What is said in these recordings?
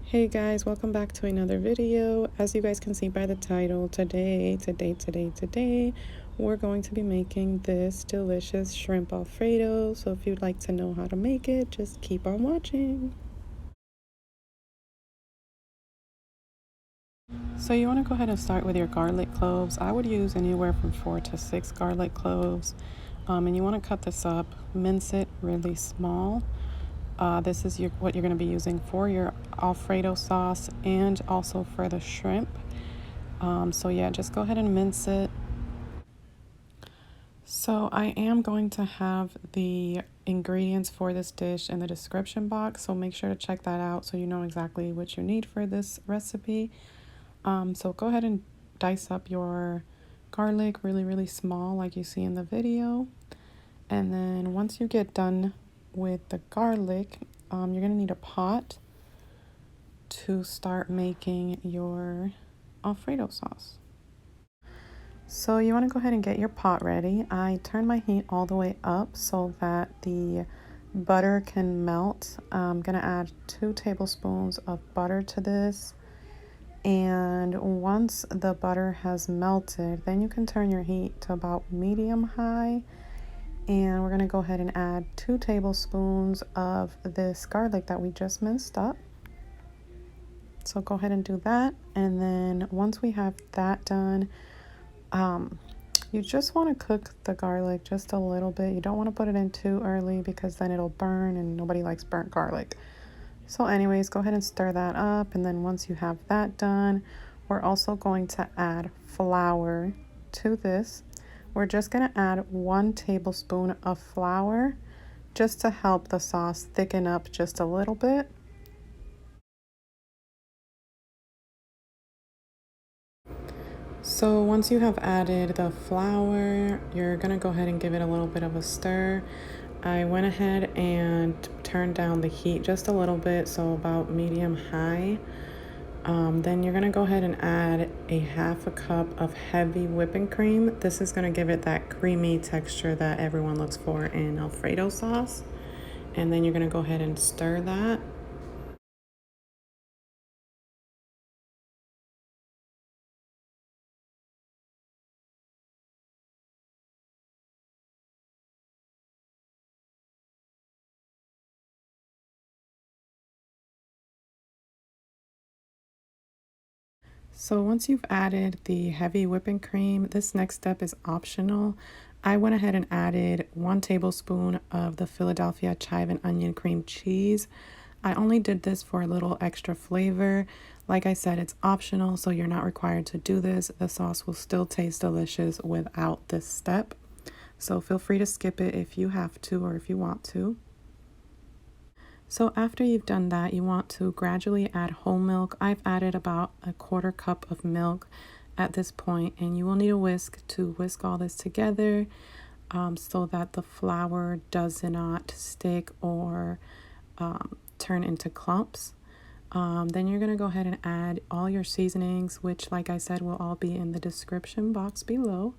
Hey guys, welcome back to another video. As you guys can see by the title, today, we're going to be making this delicious shrimp Alfredo. So if you'd like to know how to make it, just keep on watching. So you want to go ahead and start with your garlic cloves. I would use anywhere from 4 to 6 garlic cloves. And you want to cut this up, mince it really small. This is what you're going to be using for your Alfredo sauce and also for the shrimp. So yeah, just go ahead and mince it. So I am going to have the ingredients for this dish in the description box, so make sure to check that out so you know exactly what you need for this recipe. So go ahead and dice up your garlic really small like you see in the video. And then once you get done with the garlic, you're going to need a pot to start making your Alfredo sauce. So you want to go ahead and get your pot ready. I turn my heat all the way up so that the butter can melt. I'm going to add 2 tablespoons of butter to this. And once the butter has melted, then you can turn your heat to about medium high. And we're going to go ahead and add 2 tablespoons of this garlic that we just minced up. So go ahead and do that. And then once we have that done, you just want to cook the garlic just a little bit. You don't want to put it in too early because then it'll burn and nobody likes burnt garlic. So anyways, go ahead and stir that up. And then once you have that done, we're also going to add flour to this. We're just going to add 1 tablespoon of flour just to help the sauce thicken up just a little bit. So once you have added the flour, you're going to go ahead and give it a little bit of a stir. I went ahead and turned down the heat just a little bit, so about medium high. Then you're going to go ahead and add a 1/2 cup of heavy whipping cream. This is going to give it that creamy texture that everyone looks for in Alfredo sauce. And then you're going to go ahead and stir that. So once you've added the heavy whipping cream, this next step is optional. I went ahead and added 1 tablespoon of the Philadelphia chive onion cream cheese. I only did this for a little extra flavor. Like I said, it's optional, so you're not required to do this. The sauce will still taste delicious without this step. So feel free to skip it if you have to or if you want to. So after you've done that, you want to gradually add whole milk. I've added about 1/4 cup of milk at this point, and you will need a whisk to whisk all this together so that the flour does not stick or turn into clumps. Then you're going to go ahead and add all your seasonings, which like I said will all be in the description box below.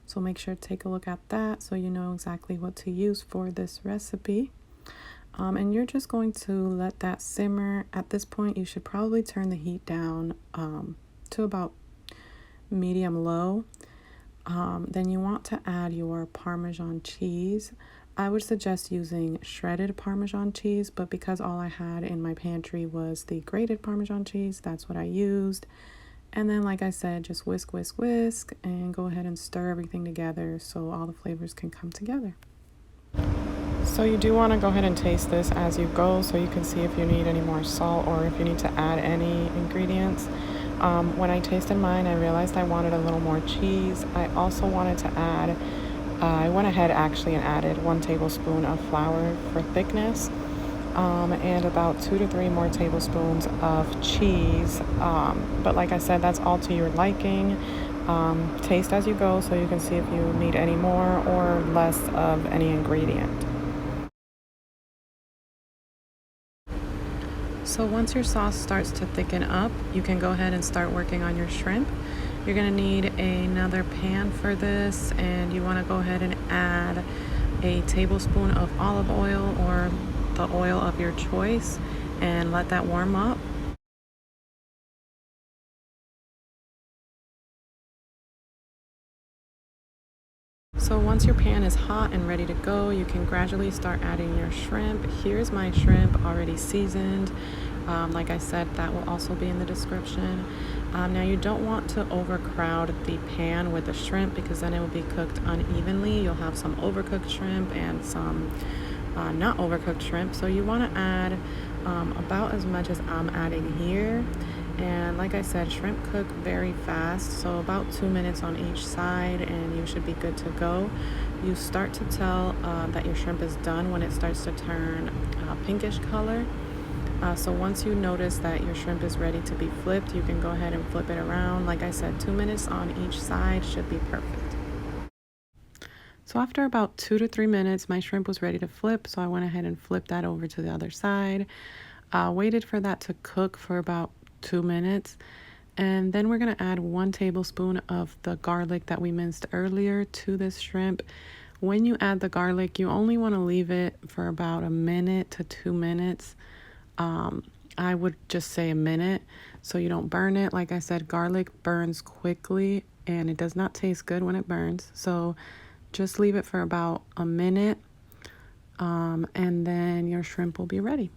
So make sure to take a look at that so you know exactly what to use for this recipe. And you're just going to let that simmer. At this point, you should probably turn the heat down to about medium low. Then you want to add your Parmesan cheese. I would suggest using shredded Parmesan cheese, but because all I had in my pantry was the grated Parmesan cheese, that's what I used. And then, like I said, just whisk and go ahead and stir everything together so all the flavors can come together. So you do want to go ahead and taste this as you go so you can see if you need any more salt or if you need to add any ingredients. When I tasted mine, I realized I wanted a little more cheese. I also wanted to add, I went ahead actually and added 1 tablespoon of flour for thickness and about 2 to 3 more tablespoons of cheese. But like I said, that's all to your liking. Taste as you go so you can see if you need any more or less of any ingredient. So once your sauce starts to thicken up, you can go ahead and start working on your shrimp. You're going to need another pan for this, and you want to go ahead and add a tablespoon of olive oil or the oil of your choice and let that warm up. So once your pan is hot and ready to go, you can gradually start adding your shrimp. Here's my shrimp already seasoned. Like I said, that will also be in the description. Now you don't want to overcrowd the pan with the shrimp because then it will be cooked unevenly. You'll have some overcooked shrimp and some not overcooked shrimp. So you want to add about as much as I'm adding here. And like I said, shrimp cook very fast, so about 2 minutes on each side and you should be good to go. You start to tell that your shrimp is done when it starts to turn pinkish color. So once you notice that your shrimp is ready to be flipped, you can go ahead and flip it around. Like I said, 2 minutes on each side should be perfect. So after about 2 to 3 minutes, my shrimp was ready to flip, so I went ahead and flipped that over to the other side. Waited for that to cook for about 2 minutes, and then we're going to add 1 tablespoon of the garlic that we minced earlier to this shrimp. When you add the garlic, you only want to leave it for about 1 minute to 2 minutes. I would just say 1 minute so you don't burn it. Like I said, garlic burns quickly and it does not taste good when it burns, so just leave it for about 1 minute, and then your shrimp will be ready.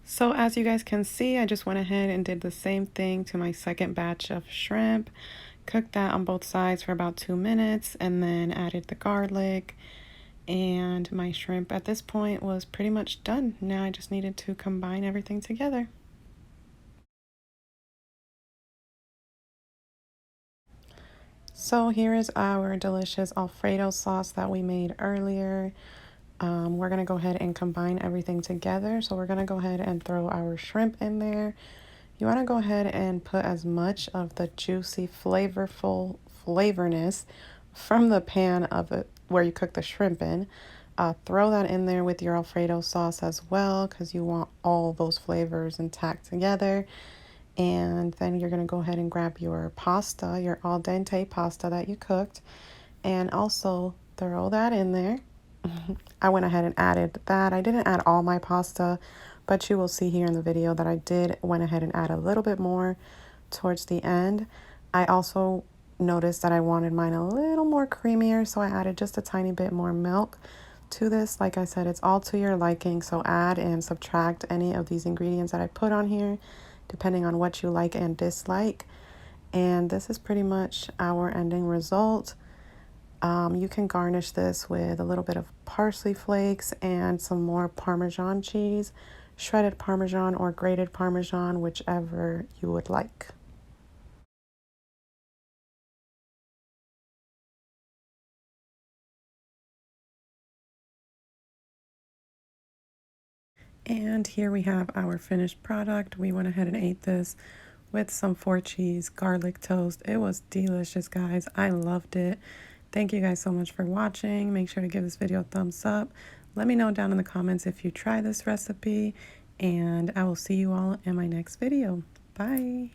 So as you guys can see, I just went ahead and did the same thing to my second batch of shrimp. Cooked that on both sides for about 2 minutes and then added the garlic. And my shrimp at this point was pretty much done. Now I just needed to combine everything together. So here is our delicious Alfredo sauce that we made earlier. We're going to go ahead and combine everything together. So we're going to go ahead and throw our shrimp in there. You want to go ahead and put as much of the juicy, flavorful flavorness from the pan of it where you cook the shrimp in. Throw that in there with your Alfredo sauce as well because you want all those flavors intact together. And then you're going to go ahead and grab your pasta, your al dente pasta that you cooked, and also throw that in there. I went ahead and added that. I didn't add all my pasta, but you will see here in the video that I did went ahead and add a little bit more towards the end. I also noticed that I wanted mine a little more creamier, so I added just a tiny bit more milk to this. Like I said, it's all to your liking, so add and subtract any of these ingredients that I put on here, depending on what you like and dislike. And this is pretty much our ending result. You can garnish this with a little bit of parsley flakes and some more Parmesan cheese, shredded Parmesan or grated Parmesan, whichever you would like. And here we have our finished product. We went ahead and ate this with some 4-cheese garlic toast. It was delicious, guys. I loved it. Thank you guys so much for watching. Make sure to give this video a thumbs up. Let me know down in the comments if you try this recipe, and I will see you all in my next video. Bye.